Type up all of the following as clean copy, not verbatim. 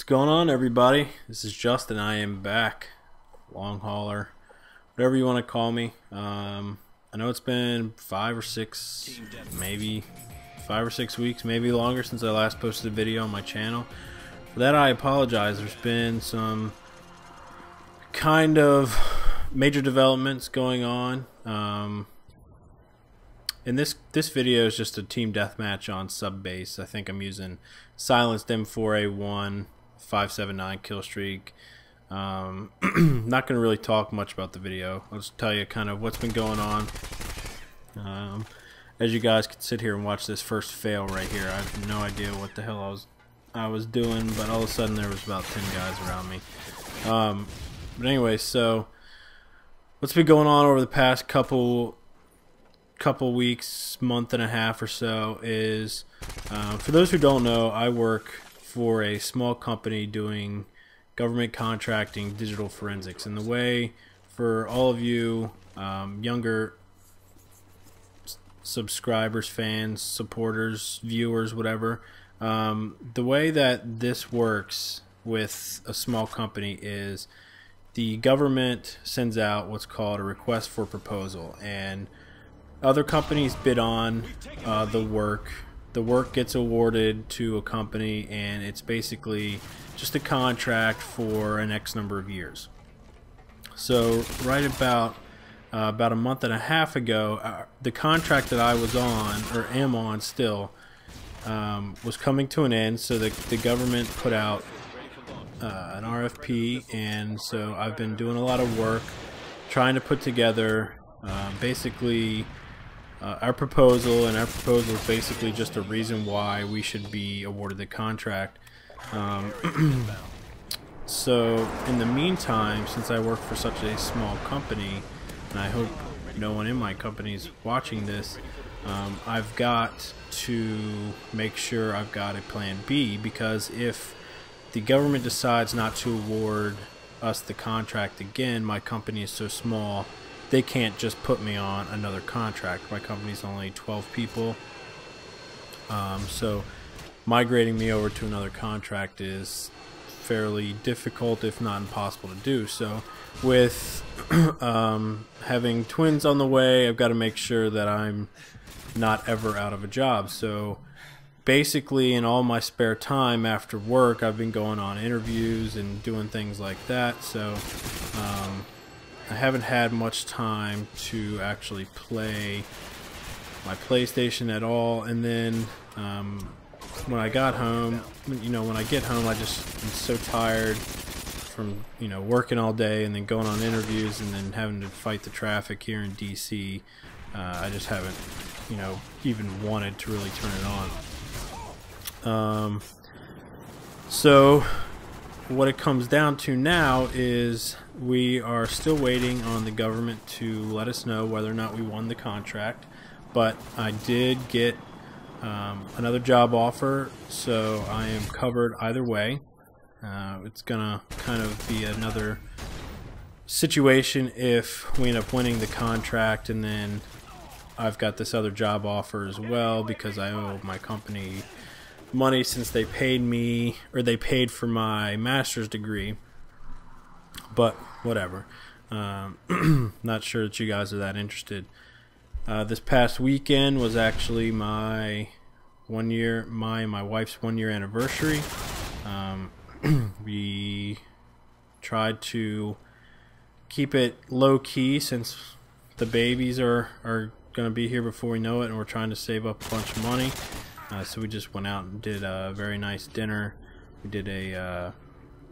going on, everybody? This is Justin. I am back. Long hauler, whatever you want to call me. I know it's been 5 or 6, maybe 5 or 6 weeks, maybe longer since I last posted a video on my channel. For that, I apologize. There's been some kind of major developments going on. And this video is just a team deathmatch on sub base. I think I'm using silenced M4A1 579 kill streak. Not going to really talk much about the video. I'll just tell you kind of what's been going on. As you guys can sit here and watch this first fail right here. I have no idea what the hell I was doing, but all of a sudden there was about 10 guys around me. But anyway, so what's been going on over the past couple weeks, month and a half or so is, for those who don't know, I work for a small company doing government contracting digital forensics. And the way, for all of you younger subscribers, fans, supporters, viewers, whatever, the way that this works with a small company is the government sends out what's called a request for proposal, and other companies bid on the work. The work gets awarded to a company, and it's basically just a contract for an X number of years. So right about a month and a half ago, the contract that I was on, or am on still, was coming to an end. So the government put out an RFP, and so I've been doing a lot of work trying to put together basically our proposal, and our proposal is basically just a reason why we should be awarded the contract. So in the meantime, since I work for such a small company, and I hope no one in my company is watching this, I've got to make sure I've got a plan B, because if the government decides not to award us the contract again, my company is so small they can't just put me on another contract. My company's only 12 people, so migrating me over to another contract is fairly difficult, if not impossible to do. So with having twins on the way, I've got to make sure that I'm not ever out of a job. So basically, in all my spare time after work, I've been going on interviews and doing things like that. So I haven't had much time to actually play my PlayStation at all. And then when I got home, when I get home, I just am so tired from working all day and then going on interviews and then having to fight the traffic here in DC. I just haven't even wanted to really turn it on. So what it comes down to now is we are still waiting on the government to let us know whether or not we won the contract. But I did get another job offer, so I am covered either way. It's gonna kind of be another situation if we end up winning the contract, and then I've got this other job offer as well, because I owe my company money since they paid me, or they paid for my master's degree. But whatever, not sure that you guys are that interested. This past weekend was actually my my wife's 1-year anniversary. We tried to keep it low key since the babies are gonna be here before we know it, and we're trying to save up a bunch of money. So we just went out and did a very nice dinner. We did a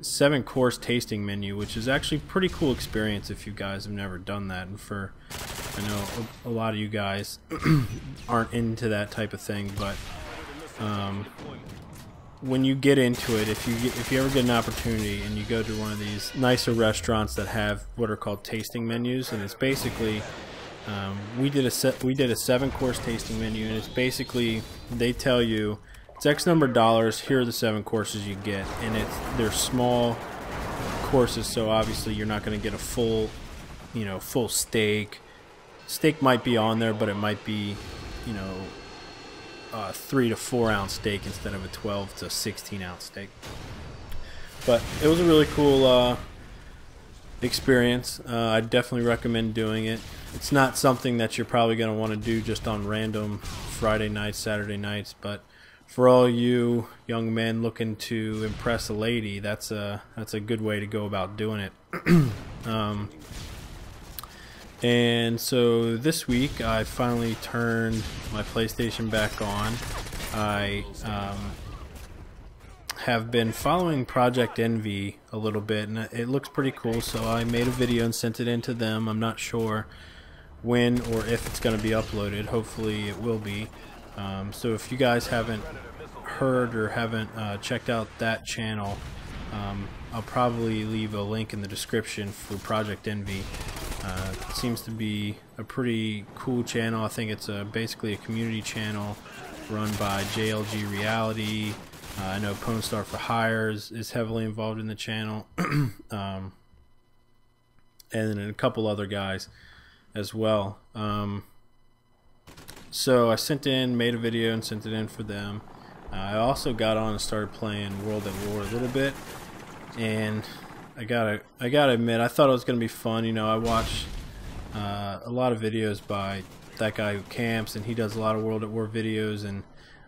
7-course tasting menu, which is actually a pretty cool experience if you guys have never done that. And I know a lot of you guys aren't into that type of thing, but when you get into it, if you ever get an opportunity and you go to one of these nicer restaurants that have what are called tasting menus, and it's basically we did a 7-course tasting menu, and it's basically, they tell you it's X number of dollars, here are the 7 courses you get, and they're small courses, so obviously you're not going to get a full full steak. Steak might be on there, but it might be a 3 to 4 ounce steak instead of a 12 to 16 ounce steak. But it was a really cool experience. I definitely recommend doing it. It's not something that you're probably going to want to do just on random Friday nights, Saturday nights, but for all you young men looking to impress a lady, that's a good way to go about doing it. And so this week I finally turned my PlayStation back on. I have been following Project Envy a little bit, and it looks pretty cool, so I made a video and sent it in to them. I'm not sure when or if it's going to be uploaded. Hopefully it will be. So if you guys haven't heard or haven't checked out that channel, I'll probably leave a link in the description for Project Envy. It seems to be a pretty cool channel. I think it's basically a community channel run by JLG Reality. I know Pwnstar for Hire is heavily involved in the channel, and then a couple other guys as well. So I made a video and sent it in for them. I also got on and started playing World at War a little bit, and I gotta admit, I thought it was gonna be fun. You know, I watch a lot of videos by that guy who camps, and he does a lot of World at War videos, and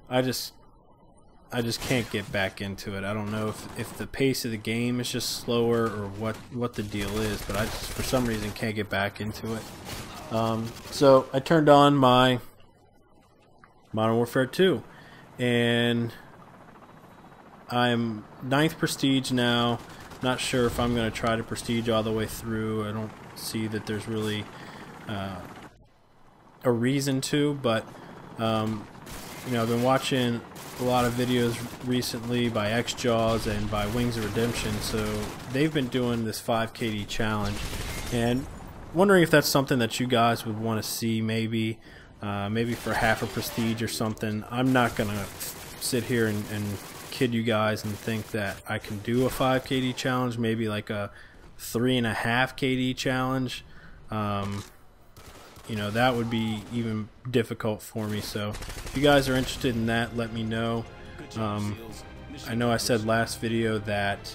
I just can't get back into it. I don't know if the pace of the game is just slower or what the deal is, but I just for some reason can't get back into it. So I turned on my Modern Warfare 2, and I'm 9th Prestige now. Not sure if I'm going to try to Prestige all the way through. I don't see that there's really a reason to, but you know, I've been watching a lot of videos recently by XJaws and by Wings of Redemption, so they've been doing this 5 KD challenge, and wondering if that's something that you guys would want to see, maybe for half a Prestige or something. I'm not gonna sit here and kid you guys and think that I can do a 5 KD challenge, maybe like a 3.5 KD challenge. You know, that would be even difficult for me. So if you guys are interested in that, let me know. I know I said last video that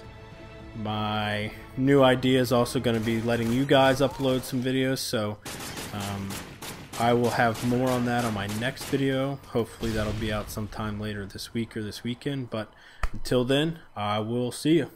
my new idea is also going to be letting you guys upload some videos, so I will have more on that on my next video. Hopefully that'll be out sometime later this week or this weekend, but until then, I will see you.